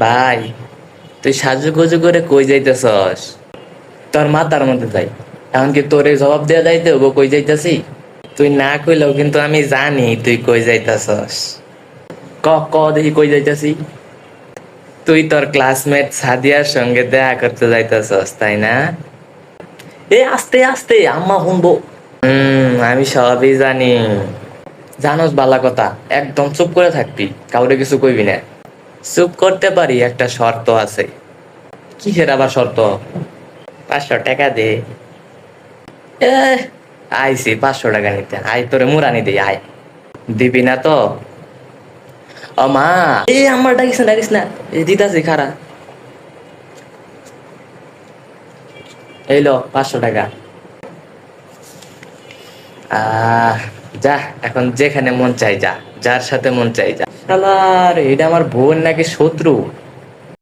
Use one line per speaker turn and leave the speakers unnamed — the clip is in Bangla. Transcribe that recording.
ভাই, তুই সাজুগুজু করে কই যাইতেছস? তোর মাথার মধ্যে যাই, এখন কি তোরে জবাব দেওয়া যাইতে হবো কই যাইতাছি? তুই না কইলেও কিন্তু আমি জানি তুই কই যাইতাছস। ক ক দেখি কই যাইতাছি। তুই তোর ক্লাসমেট সাদিয়ার সঙ্গে দেখা করতে যাইতাছস, তাই না? এ আস্তে আস্তে, আম্মা শুনবো। আমি সবই জানি। জানোস বালা কথা, একদম চুপ করে থাকবি, কাউরে কিছু কইবি না। চুপ করতে পারি, একটা শর্ত আছে। কিসের আবার শর্ত? 500 টাকা দে। এ আইসি 500 টাকা নিতে, আয় তোরে মুরানি দিই, আয়। দিবি না তো? ও মা, এ আমার ডাকিস না ডাকিস না, এ দিতাছি খারা। এই লো 500 টাকা। আহ যা, এখন যেখানে মন চাই যা, যার সাথে মন চাই যা। শালার, এটা আমার বোন নাকি শত্রু?